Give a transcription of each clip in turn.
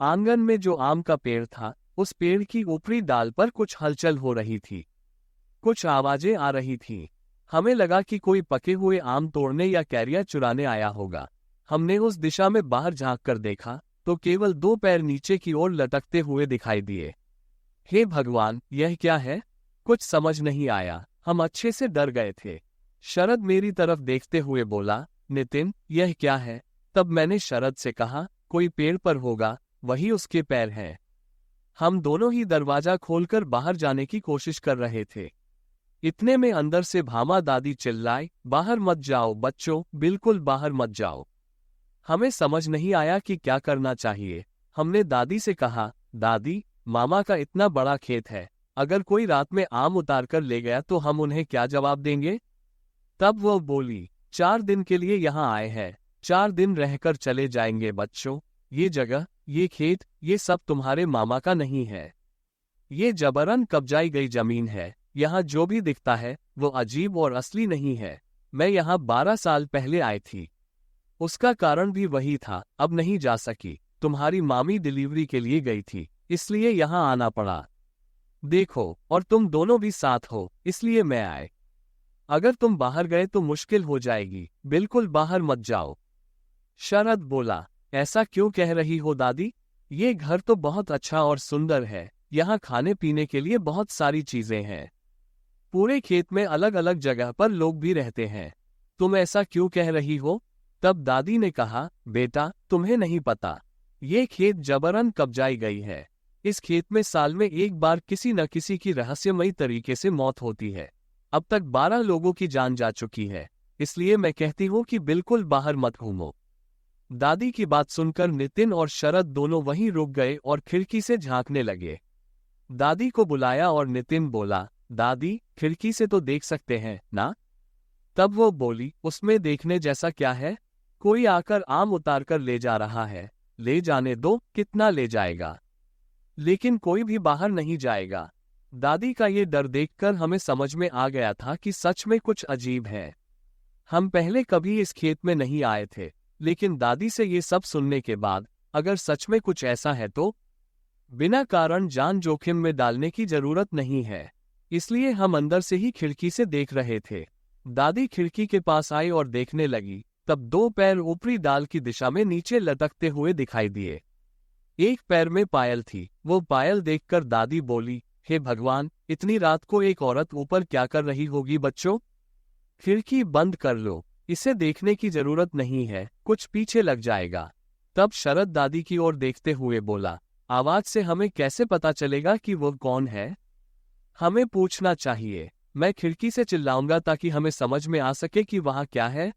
आंगन में जो आम का पेड़ था, उस पेड़ की ऊपरी डाल पर कुछ हलचल हो रही थी। कुछ आवाजें आ रही थीं। हमें लगा कि कोई पके हुए आम तोड़ने या कैरियां चुराने आया होगा। हमने उस दिशा में बाहर झांक कर देखा तो केवल 2 पैर नीचे की ओर लटकते हुए दिखाई दिए। हे भगवान, यह क्या है? कुछ समझ नहीं आया। हम अच्छे से डर गए थे। शरद मेरी तरफ देखते हुए बोला, नितिन, यह क्या है? तब मैंने शरद से कहा, कोई पेड़ पर होगा, वही उसके पैर हैं। हम दोनों ही दरवाजा खोलकर बाहर जाने की कोशिश कर रहे थे। इतने में अंदर से भामा दादी चिल्लाई, बाहर मत जाओ बच्चों, बिल्कुल बाहर मत जाओ। हमें समझ नहीं आया कि क्या करना चाहिए। हमने दादी से कहा, दादी, मामा का इतना बड़ा खेत है, अगर कोई रात में आम उतार कर ले गया तो हम उन्हें क्या जवाब देंगे? तब वो बोली, 4 दिन के लिए यहाँ आए हैं, 4 दिन रहकर चले जाएंगे बच्चों। ये जगह, ये खेत, ये सब तुम्हारे मामा का नहीं है। ये जबरन कब्जाई गई जमीन है। यहाँ जो भी दिखता है वो अजीब और असली नहीं है। मैं यहाँ 12 साल पहले आई थी। उसका कारण भी वही था, अब नहीं जा सकी। तुम्हारी मामी डिलीवरी के लिए गई थी, इसलिए यहाँ आना पड़ा। देखो, और तुम दोनों भी साथ हो, इसलिए मैं आए। अगर तुम बाहर गए तो मुश्किल हो जाएगी, बिल्कुल बाहर मत जाओ। शरद बोला, ऐसा क्यों कह रही हो दादी? ये घर तो बहुत अच्छा और सुंदर है। यहाँ खाने पीने के लिए बहुत सारी चीजें हैं। पूरे खेत में अलग अलग जगह पर लोग भी रहते हैं। तुम ऐसा क्यों कह रही हो? तब दादी ने कहा, बेटा, तुम्हें नहीं पता, ये खेत जबरन कब्जाई गई है। इस खेत में साल में एक बार किसी न किसी की रहस्यमयी तरीके से मौत होती है। अब तक 12 लोगों की जान जा चुकी है, इसलिए मैं कहती हूँ कि बिल्कुल बाहर मत घूमो। दादी की बात सुनकर नितिन और शरद दोनों वहीं रुक गए और खिड़की से झांकने लगे। दादी को बुलाया और नितिन बोला, दादी, खिड़की से तो देख सकते हैं ना? तब वो बोली, उसमें देखने जैसा क्या है? कोई आकर आम उतार कर ले जा रहा है। ले जाने दो, कितना ले जाएगा, लेकिन कोई भी बाहर नहीं जाएगा। दादी का ये डर देखकर हमें समझ में आ गया था कि सच में कुछ अजीब है। हम पहले कभी इस खेत में नहीं आए थे, लेकिन दादी से ये सब सुनने के बाद अगर सच में कुछ ऐसा है तो बिना कारण जान जोखिम में डालने की जरूरत नहीं है। इसलिए हम अंदर से ही खिड़की से देख रहे थे। दादी खिड़की के पास आई और देखने लगी, तब 2 पैर ऊपरी डाल की दिशा में नीचे लटकते हुए दिखाई दिए। एक पैर में पायल थी। वो पायल देखकर दादी बोली, हे भगवान, इतनी रात को एक औरत ऊपर क्या कर रही होगी बच्चों? खिड़की बंद कर लो, इसे देखने की जरूरत नहीं है, कुछ पीछे लग जाएगा। तब शरद दादी की ओर देखते हुए बोला, आवाज से हमें कैसे पता चलेगा कि वो कौन है? हमें पूछना चाहिए। मैं खिड़की से चिल्लाऊंगा ताकि हमें समझ में आ सके कि वहां क्या है।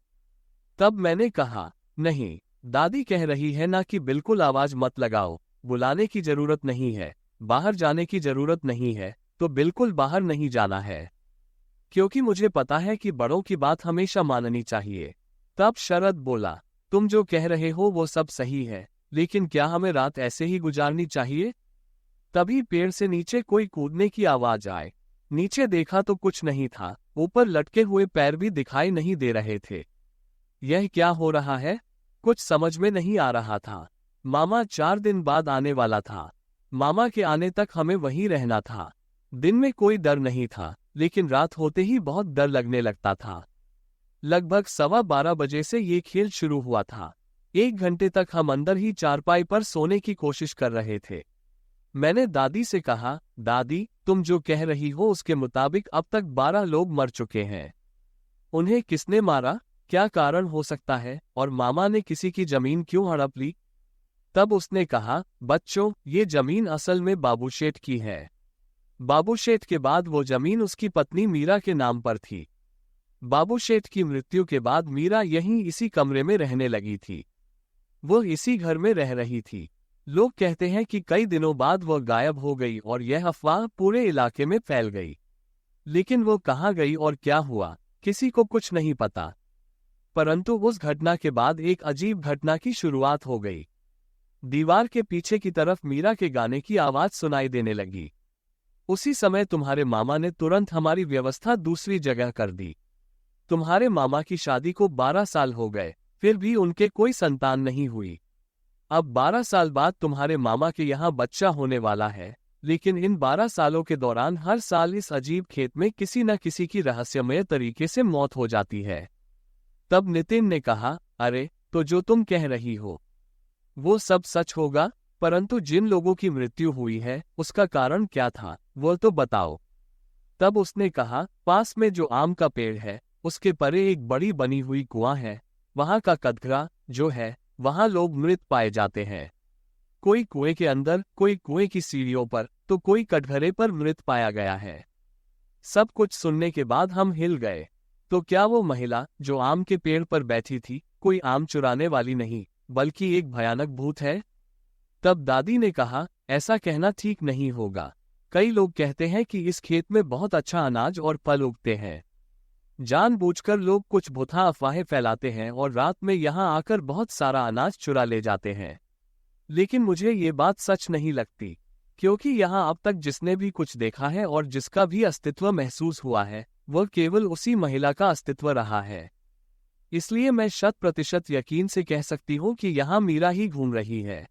तब मैंने कहा, नहीं, दादी कह रही है ना कि बिल्कुल आवाज मत लगाओ, बुलाने की जरूरत नहीं है, बाहर जाने की जरूरत नहीं है, तो बिल्कुल बाहर नहीं जाना है, क्योंकि मुझे पता है कि बड़ों की बात हमेशा माननी चाहिए। तब शरद बोला, तुम जो कह रहे हो वो सब सही है, लेकिन क्या हमें रात ऐसे ही गुजारनी चाहिए? तभी पेड़ से नीचे कोई कूदने की आवाज आए। नीचे देखा तो कुछ नहीं था, ऊपर लटके हुए पैर भी दिखाई नहीं दे रहे थे। यह क्या हो रहा है? कुछ समझ में नहीं आ रहा था। मामा 4 दिन बाद आने वाला था। मामा के आने तक हमें वहीं रहना था। दिन में कोई डर नहीं था, लेकिन रात होते ही बहुत डर लगने लगता था। लगभग 12:15 बजे से ये खेल शुरू हुआ था। 1 घंटे तक हम अंदर ही चारपाई पर सोने की कोशिश कर रहे थे। मैंने दादी से कहा, दादी, तुम जो कह रही हो उसके मुताबिक अब तक 12 लोग मर चुके हैं। उन्हें किसने मारा? क्या कारण हो सकता है? और मामा ने किसी की जमीन क्यों हड़प ली? तब उसने कहा, बच्चों, ये जमीन असल में बाबू शेठ की है। बाबू शेठ के बाद वो जमीन उसकी पत्नी मीरा के नाम पर थी। बाबू शेठ की मृत्यु के बाद मीरा यहीं इसी कमरे में रहने लगी थी। वो इसी घर में रह रही थी। लोग कहते हैं कि कई दिनों बाद वह गायब हो गई और यह अफवाह पूरे इलाके में फैल गई। लेकिन वो कहाँ गई और क्या हुआ, किसी को कुछ नहीं पता। परंतु उस घटना के बाद एक अजीब घटना की शुरुआत हो गई। दीवार के पीछे की तरफ मीरा के गाने की आवाज सुनाई देने लगी। उसी समय तुम्हारे मामा ने तुरंत हमारी व्यवस्था दूसरी जगह कर दी। तुम्हारे मामा की शादी को 12 साल हो गए, फिर भी उनके कोई संतान नहीं हुई। अब 12 साल बाद तुम्हारे मामा के यहाँ बच्चा होने वाला है, लेकिन इन 12 सालों के दौरान हर साल इस अजीब खेत में किसी न किसी की रहस्यमय तरीके से मौत हो जाती है। तब नितिन ने कहा, अरे, तो जो तुम कह रही हो वो सब सच होगा, परंतु जिन लोगों की मृत्यु हुई है उसका कारण क्या था, वो तो बताओ। तब उसने कहा, पास में जो आम का पेड़ है उसके परे एक बड़ी बनी हुई कुआं है, वहां का कटघरा जो है वहां लोग मृत पाए जाते हैं। कोई कुएं के अंदर, कोई कुएं की सीढ़ियों पर, तो कोई कटघरे पर मृत पाया गया है। सब कुछ सुनने के बाद हम हिल गए। तो क्या वो महिला जो आम के पेड़ पर बैठी थी कोई आम चुराने वाली नहीं, बल्कि एक भयानक भूत है? तब दादी ने कहा, ऐसा कहना ठीक नहीं होगा। कई लोग कहते हैं कि इस खेत में बहुत अच्छा अनाज और फल उगते हैं। जानबूझकर लोग कुछ भुतहा अफवाहें फैलाते हैं और रात में यहाँ आकर बहुत सारा अनाज चुरा ले जाते हैं। लेकिन मुझे ये बात सच नहीं लगती, क्योंकि यहाँ अब तक जिसने भी कुछ देखा है और जिसका भी अस्तित्व महसूस हुआ है वह केवल उसी महिला का अस्तित्व रहा है। इसलिए मैं 100% यकीन से कह सकती हूँ कि यहाँ मीरा ही घूम रही है।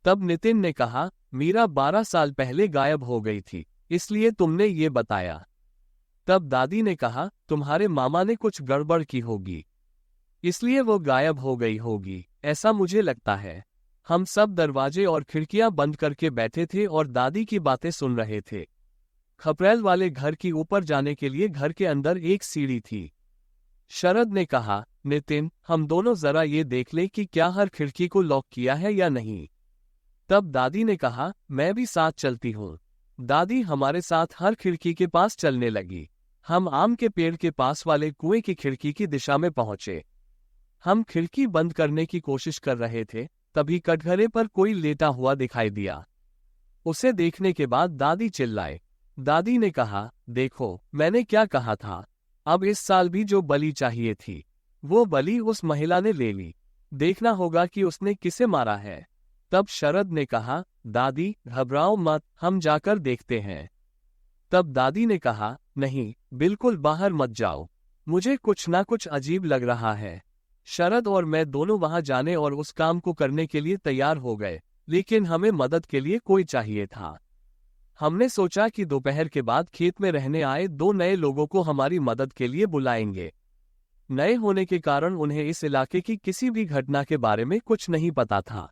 तब नितिन ने कहा, मीरा 12 साल पहले गायब हो गई थी, इसलिए तुमने ये बताया। तब दादी ने कहा, तुम्हारे मामा ने कुछ गड़बड़ की होगी, इसलिए वो गायब हो गई होगी, ऐसा मुझे लगता है। हम सब दरवाजे और खिड़कियां बंद करके बैठे थे और दादी की बातें सुन रहे थे। खपरेल वाले घर की ऊपर जाने के लिए घर के अंदर एक सीढ़ी थी। शरद ने कहा, नितिन, हम दोनों जरा ये देख लें कि क्या हर खिड़की को लॉक किया है या नहीं। तब दादी ने कहा, मैं भी साथ चलती हूँ। दादी हमारे साथ हर खिड़की के पास चलने लगी। हम आम के पेड़ के पास वाले कुएं की खिड़की की दिशा में पहुंचे। हम खिड़की बंद करने की कोशिश कर रहे थे, तभी कटघरे पर कोई लेटा हुआ दिखाई दिया। उसे देखने के बाद दादी चिल्लाए। दादी ने कहा, देखो, मैंने क्या कहा था। अब इस साल भी जो बलि चाहिए थी वो बलि उस महिला ने ले ली। देखना होगा कि उसने किसे मारा है। तब शरद ने कहा, दादी घबराओ मत, हम जाकर देखते हैं। तब दादी ने कहा, नहीं, बिल्कुल बाहर मत जाओ, मुझे कुछ ना कुछ अजीब लग रहा है। शरद और मैं दोनों वहां जाने और उस काम को करने के लिए तैयार हो गए, लेकिन हमें मदद के लिए कोई चाहिए था। हमने सोचा कि दोपहर के बाद खेत में रहने आए 2 नए लोगों को हमारी मदद के लिए बुलाएंगे। नए होने के कारण उन्हें इस इलाके की किसी भी घटना के बारे में कुछ नहीं पता था।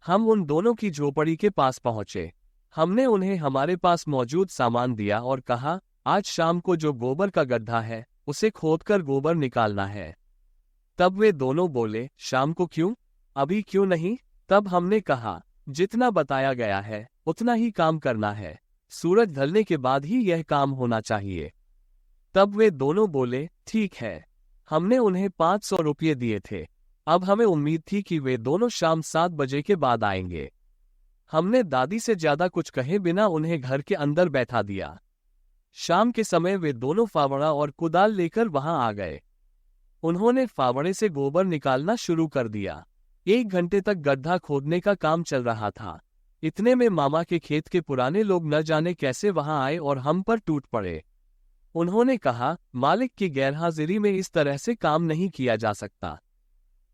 हम उन दोनों की झोपड़ी के पास पहुंचे। हमने उन्हें हमारे पास मौजूद सामान दिया और कहा, आज शाम को जो गोबर का गड्ढा है उसे खोदकर गोबर निकालना है। तब वे दोनों बोले, शाम को क्यों, अभी क्यों नहीं? तब हमने कहा, जितना बताया गया है उतना ही काम करना है, सूरज ढलने के बाद ही यह काम होना चाहिए। तब वे दोनों बोले, ठीक है। हमने उन्हें 500 रुपये दिए थे। अब हमें उम्मीद थी कि वे दोनों शाम 7 बजे के बाद आएंगे। हमने दादी से ज्यादा कुछ कहे बिना उन्हें घर के अंदर बैठा दिया। शाम के समय वे दोनों फावड़ा और कुदाल लेकर वहां आ गए। उन्होंने फावड़े से गोबर निकालना शुरू कर दिया। 1 घंटे तक गड्ढा खोदने का काम चल रहा था। इतने में मामा के खेत के पुराने लोग न जाने कैसे वहां आए और हम पर टूट पड़े। उन्होंने कहा, मालिक की गैरहाजिरी में इस तरह से काम नहीं किया जा सकता।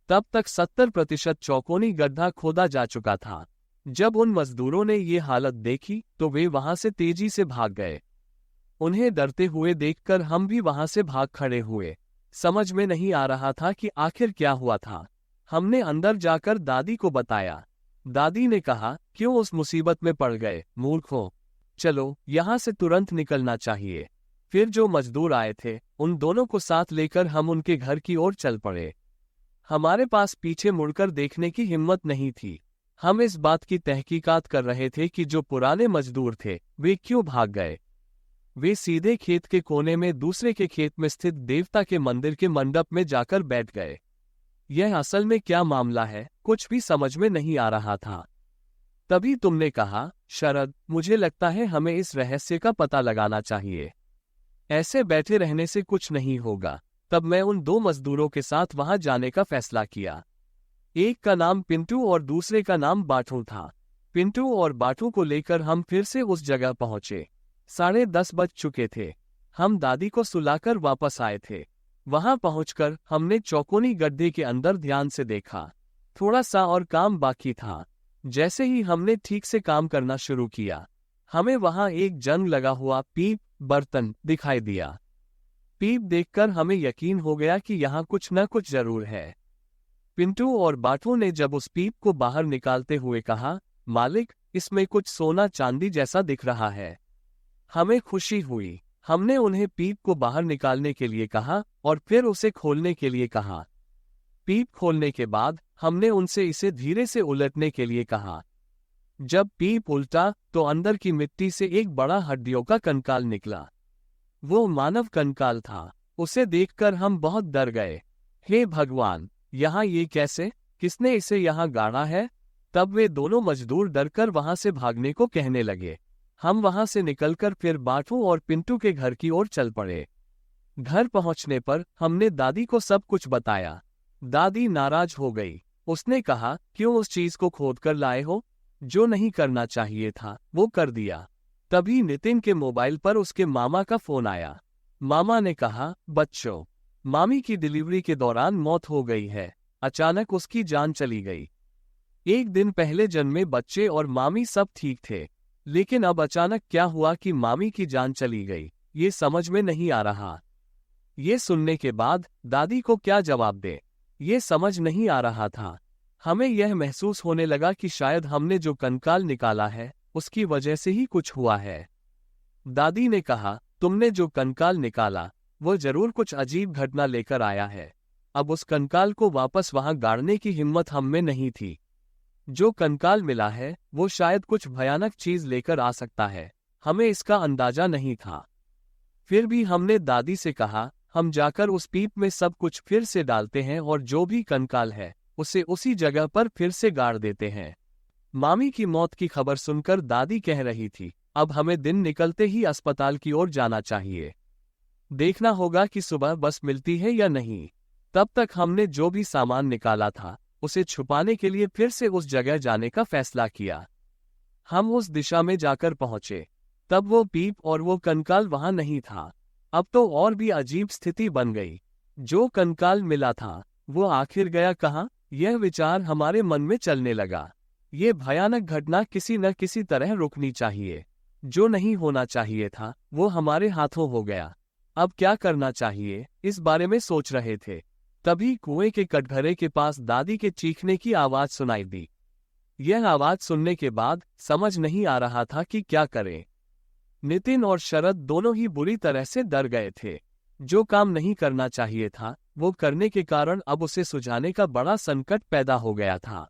तब तक 70% चौकोनी गड्ढा खोदा जा चुका था। जब उन मजदूरों ने ये हालत देखी तो वे वहां से तेजी से भाग गए। उन्हें डरते हुए देखकर हम भी वहां से भाग खड़े हुए। समझ में नहीं आ रहा था कि आखिर क्या हुआ था। हमने अंदर जाकर दादी को बताया। दादी ने कहा, क्यों उस मुसीबत में पड़ गए, मूर्खों, चलो यहां से तुरंत निकलना चाहिए। फिर जो मजदूर आए थे उन दोनों को साथ लेकर हम उनके घर की ओर चल पड़े। हमारे पास पीछे मुड़कर देखने की हिम्मत नहीं थी। हम इस बात की तहकीकात कर रहे थे कि जो पुराने मजदूर थे वे क्यों भाग गए। वे सीधे खेत के कोने में दूसरे के खेत में स्थित देवता के मंदिर के मंडप में जाकर बैठ गए। यह असल में क्या मामला है, कुछ भी समझ में नहीं आ रहा था। तभी तुमने कहा, शरद, मुझे लगता है हमें इस रहस्य का पता लगाना चाहिए। ऐसे बैठे रहने से कुछ नहीं होगा। तब मैं उन 2 मजदूरों के साथ वहां जाने का फैसला किया। एक का नाम पिंटू और दूसरे का नाम बाटू था। पिंटू और बाटू को लेकर हम फिर से उस जगह पहुंचे। 10:30 बज चुके थे। हम दादी को सुलाकर वापस आए थे। वहां पहुंचकर हमने चौकोनी गड्ढे के अंदर ध्यान से देखा। थोड़ा सा और काम बाकी था। जैसे ही हमने ठीक से काम करना शुरू किया, हमें वहां एक जंग लगा हुआ पीप बर्तन दिखाई दिया। पीप देखकर हमें यकीन हो गया कि यहाँ कुछ न कुछ जरूर है। पिंटू और बाटू ने जब उस पीप को बाहर निकालते हुए कहा, मालिक, इसमें कुछ सोना चांदी जैसा दिख रहा है। हमें खुशी हुई। हमने उन्हें पीप को बाहर निकालने के लिए कहा और फिर उसे खोलने के लिए कहा। पीप खोलने के बाद हमने उनसे इसे धीरे से उलटने के लिए कहा। जब पीप उल्टा तो अंदर की मिट्टी से एक बड़ा हड्डियों का कंकाल निकला। वो मानव कंकाल था। उसे देखकर हम बहुत डर गए। हे भगवान, यहाँ ये कैसे? किसने इसे यहाँ गाड़ा है? तब वे दोनों मजदूर डरकर वहां से भागने को कहने लगे। हम वहां से निकलकर फिर बाटू और पिंटू के घर की ओर चल पड़े। घर पहुंचने पर हमने दादी को सब कुछ बताया। दादी नाराज हो गई। उसने कहा, क्यों उस चीज को खोद कर लाए हो? जो नहीं करना चाहिए था वो कर दिया। तभी नितिन के मोबाइल पर उसके मामा का फोन आया। मामा ने कहा, बच्चों, मामी की डिलीवरी के दौरान मौत हो गई है। अचानक उसकी जान चली गई। एक दिन पहले जन्मे बच्चे और मामी सब ठीक थे, लेकिन अब अचानक क्या हुआ कि मामी की जान चली गई, ये समझ में नहीं आ रहा। ये सुनने के बाद दादी को क्या जवाब दे, ये समझ नहीं आ रहा था। हमें यह महसूस होने लगा कि शायद हमने जो कंकाल निकाला है उसकी वजह से ही कुछ हुआ है। दादी ने कहा, तुमने जो कंकाल निकाला वो जरूर कुछ अजीब घटना लेकर आया है। अब उस कंकाल को वापस वहां गाड़ने की हिम्मत हम में नहीं थी। जो कंकाल मिला है वो शायद कुछ भयानक चीज लेकर आ सकता है। हमें इसका अंदाजा नहीं था। फिर भी हमने दादी से कहा, हम जाकर उस पीप में सब कुछ फिर से डालते हैं और जो भी कंकाल है उसे उसी जगह पर फिर से गाड़ देते हैं। मामी की मौत की खबर सुनकर दादी कह रही थी, अब हमें दिन निकलते ही अस्पताल की ओर जाना चाहिए। देखना होगा कि सुबह बस मिलती है या नहीं। तब तक हमने जो भी सामान निकाला था उसे छुपाने के लिए फिर से उस जगह जाने का फैसला किया। हम उस दिशा में जाकर पहुंचे। तब वो पीप और वो कंकाल वहां नहीं था। अब तो और भी अजीब स्थिति बन गई। जो कंकाल मिला था वो आखिर गया कहाँ? यह विचार हमारे मन में चलने लगा। ये भयानक घटना किसी न किसी तरह रुकनी चाहिए। जो नहीं होना चाहिए था वो हमारे हाथों हो गया। अब क्या करना चाहिए, इस बारे में सोच रहे थे। तभी कुएं के कटघरे के पास दादी के चीखने की आवाज सुनाई दी। यह आवाज सुनने के बाद समझ नहीं आ रहा था कि क्या करें। नितिन और शरद दोनों ही बुरी तरह से डर गए थे। जो काम नहीं करना चाहिए था वो करने के कारण अब उसे सुझाने का बड़ा संकट पैदा हो गया था।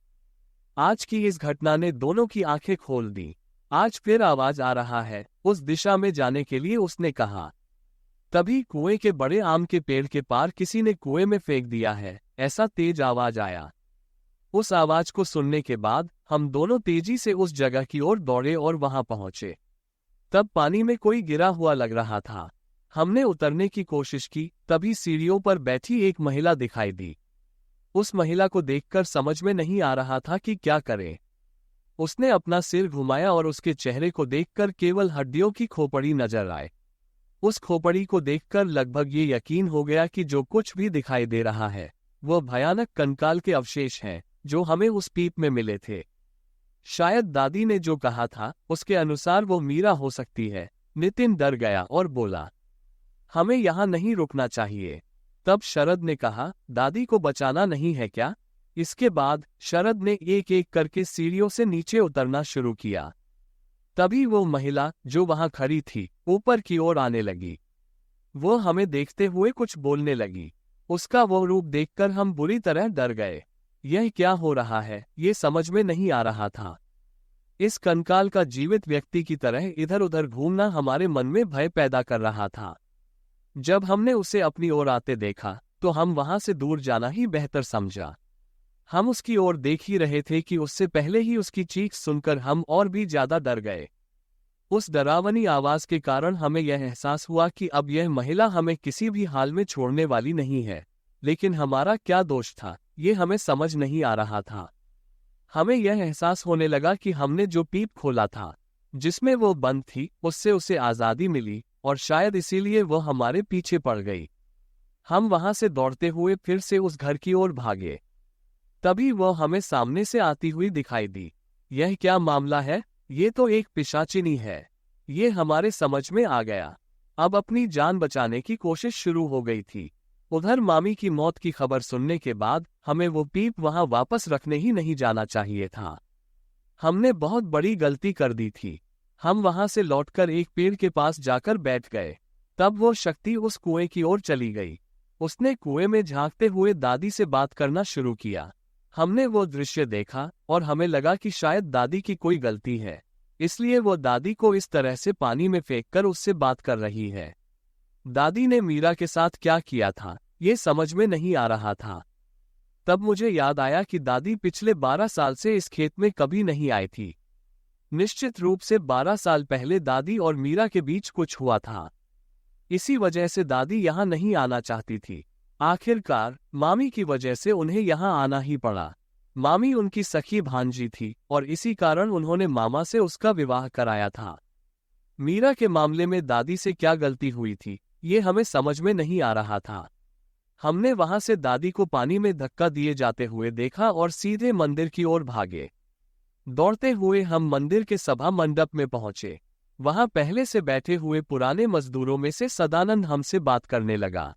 आज की इस घटना ने दोनों की आंखें खोल दी। आज फिर आवाज आ रहा है, उस दिशा में जाने के लिए उसने कहा। तभी कुएं के बड़े आम के पेड़ के पार किसी ने कुएं में फेंक दिया है, ऐसा तेज आवाज आया। उस आवाज को सुनने के बाद हम दोनों तेजी से उस जगह की ओर दौड़े और वहां पहुंचे। तब पानी में कोई गिरा हुआ लग रहा था। हमने उतरने की कोशिश की, तभी सीढ़ियों पर बैठी एक महिला दिखाई दी। उस महिला को देखकर समझ में नहीं आ रहा था कि क्या करें। उसने अपना सिर घुमाया और उसके चेहरे को देखकर केवल हड्डियों की खोपड़ी नजर आए। उस खोपड़ी को देखकर लगभग ये यकीन हो गया कि जो कुछ भी दिखाई दे रहा है वह भयानक कंकाल के अवशेष हैं जो हमें उस पीप में मिले थे। शायद दादी ने जो कहा था उसके अनुसार वो मीरा हो सकती है। नितिन डर गया और बोला, हमें यहाँ नहीं रुकना चाहिए। तब शरद ने कहा, दादी को बचाना नहीं है क्या? इसके बाद शरद ने एक एक करके सीढ़ियों से नीचे उतरना शुरू किया। तभी वो महिला जो वहां खड़ी थी ऊपर की ओर आने लगी। वो हमें देखते हुए कुछ बोलने लगी। उसका वो रूप देखकर हम बुरी तरह डर गए। यह क्या हो रहा है ये समझ में नहीं आ रहा था। इस कंकाल का जीवित व्यक्ति की तरह इधर उधर घूमना हमारे मन में भय पैदा कर रहा था। जब हमने उसे अपनी ओर आते देखा तो हम वहां से दूर जाना ही बेहतर समझा। हम उसकी ओर देख ही रहे थे कि उससे पहले ही उसकी चीख सुनकर हम और भी ज्यादा डर गए। उस डरावनी आवाज के कारण हमें यह एहसास हुआ कि अब यह महिला हमें किसी भी हाल में छोड़ने वाली नहीं है। लेकिन हमारा क्या दोष था ये हमें समझ नहीं आ रहा था। हमें यह एहसास होने लगा कि हमने जो पीप खोला था जिसमें वो बंद थी उससे उसे आज़ादी मिली और शायद इसीलिए वो हमारे पीछे पड़ गई। हम वहां से दौड़ते हुए फिर से उस घर की ओर भागे। तभी वह हमें सामने से आती हुई दिखाई दी। यह क्या मामला है? ये तो एक पिशाचिनी है। ये हमारे समझ में आ गया। अब अपनी जान बचाने की कोशिश शुरू हो गई थी। उधर मामी की मौत की खबर सुनने के बाद हमें वो पीप वहां वापस रखने ही नहीं जाना चाहिए था। हमने बहुत बड़ी गलती कर दी थी। हम वहां से लौटकर एक पेड़ के पास जाकर बैठ गए। तब वो शक्ति उस कुएं की ओर चली गई। उसने कुएं में झांकते हुए दादी से बात करना शुरू किया। हमने वो दृश्य देखा और हमें लगा कि शायद दादी की कोई गलती है, इसलिए वो दादी को इस तरह से पानी में फेंककर उससे बात कर रही है। दादी ने मीरा के साथ क्या किया था, ये समझ में नहीं आ रहा था। तब मुझे याद आया कि दादी पिछले 12 साल से इस खेत में कभी नहीं आई थी। निश्चित रूप से 12 साल पहले दादी और मीरा के बीच कुछ हुआ था। इसी वजह से दादी यहाँ नहीं आना चाहती थी। आखिरकार मामी की वजह से उन्हें यहाँ आना ही पड़ा। मामी उनकी सखी भांजी थी और इसी कारण उन्होंने मामा से उसका विवाह कराया था। मीरा के मामले में दादी से क्या गलती हुई थी, ये हमें समझ में नहीं आ रहा था। हमने वहां से दादी को पानी में धक्का दिए जाते हुए देखा और सीधे मंदिर की ओर भागे। दौड़ते हुए हम मंदिर के सभा मंडप में पहुंचे। वहां पहले से बैठे हुए पुराने मजदूरों में से सदानंद हमसे बात करने लगा।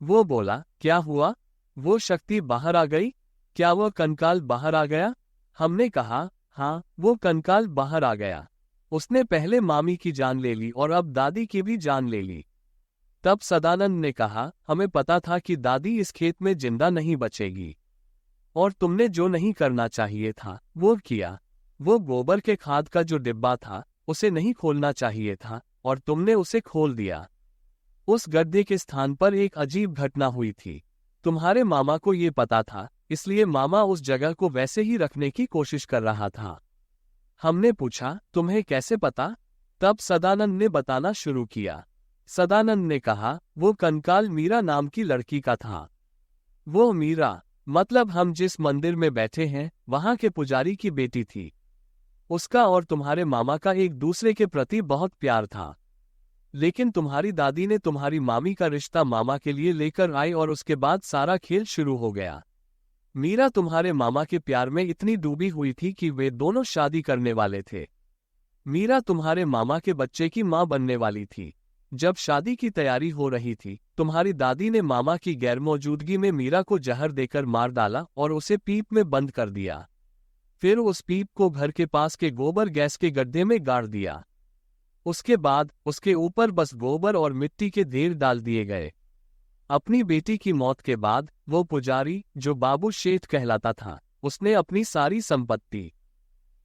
वो बोला, क्या हुआ? वो शक्ति बाहर आ गई? क्या वह कंकाल बाहर आ गया? हमने कहा, हाँ, वो कंकाल बाहर आ गया। उसने पहले मामी की जान ले ली और अब दादी की भी जान ले ली। तब सदानंद ने कहा, हमें पता था कि दादी इस खेत में जिंदा नहीं बचेगी, और तुमने जो नहीं करना चाहिए था वो किया। वो गोबर के खाद का जो डिब्बा था उसे नहीं खोलना चाहिए था, और तुमने उसे खोल दिया। उस गड्ढे के स्थान पर एक अजीब घटना हुई थी। तुम्हारे मामा को ये पता था, इसलिए मामा उस जगह को वैसे ही रखने की कोशिश कर रहा था। हमने पूछा, तुम्हें कैसे पता? तब सदानंद ने बताना शुरू किया। सदानंद ने कहा, वो कंकाल मीरा नाम की लड़की का था। वो मीरा, मतलब हम जिस मंदिर में बैठे हैं वहां के पुजारी की बेटी थी। उसका और तुम्हारे मामा का एक दूसरे के प्रति बहुत प्यार था। लेकिन तुम्हारी दादी ने तुम्हारी मामी का रिश्ता मामा के लिए लेकर आई और उसके बाद सारा खेल शुरू हो गया। मीरा तुम्हारे मामा के प्यार में इतनी डूबी हुई थी कि वे दोनों शादी करने वाले थे। मीरा तुम्हारे मामा के बच्चे की मां बनने वाली थी। जब शादी की तैयारी हो रही थी, तुम्हारी दादी ने मामा की गैरमौजूदगी में मीरा को जहर देकर मार डाला और उसे पीप में बंद कर दिया। फिर उस पीप को घर के पास के गोबर गैस के गड्ढे में गाड़ दिया। उसके बाद उसके ऊपर बस गोबर और मिट्टी के ढेर डाल दिए गए। अपनी बेटी की मौत के बाद वो पुजारी, जो बाबू शेठ कहलाता था, उसने अपनी सारी संपत्ति,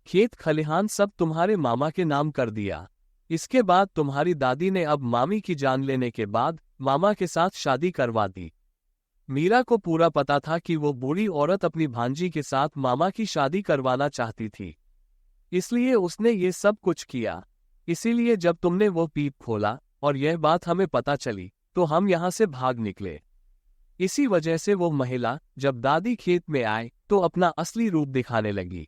खेत खलिहान सब तुम्हारे मामा के नाम कर दिया। इसके बाद तुम्हारी दादी ने अब मामी की जान लेने के बाद मामा के साथ शादी करवा दी। मीरा को पूरा पता था कि वो बूढ़ी औरत अपनी भांजी के साथ मामा की शादी करवाना चाहती थी, इसलिए उसने ये सब कुछ किया। इसीलिए जब तुमने वो पीप खोला और यह बात हमें पता चली तो हम यहां से भाग निकले। इसी वजह से वो महिला जब दादी खेत में आए तो अपना असली रूप दिखाने लगी।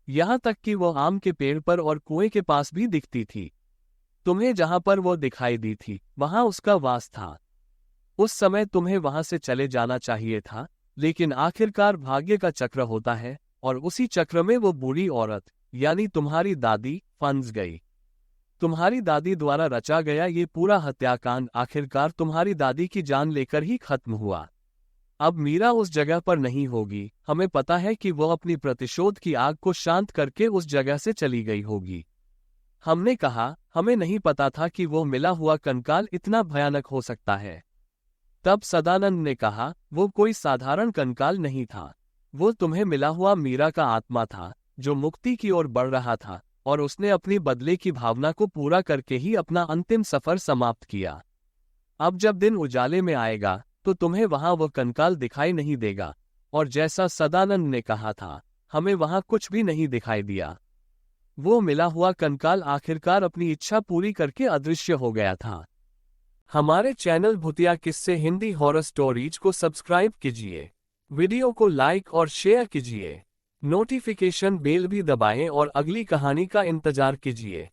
यहां तक कि वो आम के पेड़ पर और कुएं के पास भी दिखती थी। तुम्हें जहां पर वो दिखाई दी थी वहां उसका वास था। उस समय तुम्हें वहां से चले जाना चाहिए था, लेकिन आखिरकार भाग्य का चक्र होता है और उसी चक्र में वो बूढ़ी औरत यानी तुम्हारी दादी फंस गई। तुम्हारी दादी द्वारा रचा गया ये पूरा हत्याकांड आखिरकार तुम्हारी दादी की जान लेकर ही खत्म हुआ। अब मीरा उस जगह पर नहीं होगी। हमें पता है कि वो अपनी प्रतिशोध की आग को शांत करके उस जगह से चली गई होगी। हमने कहा, हमें नहीं पता था कि वो मिला हुआ कंकाल इतना भयानक हो सकता है। तब सदानंद ने कहा, वो कोई साधारण कंकाल नहीं था। वो तुम्हें मिला हुआ मीरा का आत्मा था, जो मुक्ति की ओर बढ़ रहा था, और उसने अपनी बदले की भावना को पूरा करके ही अपना अंतिम सफर समाप्त किया। अब जब दिन उजाले में आएगा तो तुम्हें वहां वह कंकाल दिखाई नहीं देगा, और जैसा सदानंद ने कहा था, हमें वहां कुछ भी नहीं दिखाई दिया। वो मिला हुआ कंकाल आखिरकार अपनी इच्छा पूरी करके अदृश्य हो गया था। हमारे चैनल भूतिया किस्से हिंदी हॉरर स्टोरीज को सब्सक्राइब कीजिए, वीडियो को लाइक और शेयर कीजिए, नोटिफिकेशन बेल भी दबाएं और अगली कहानी का इंतजार कीजिए।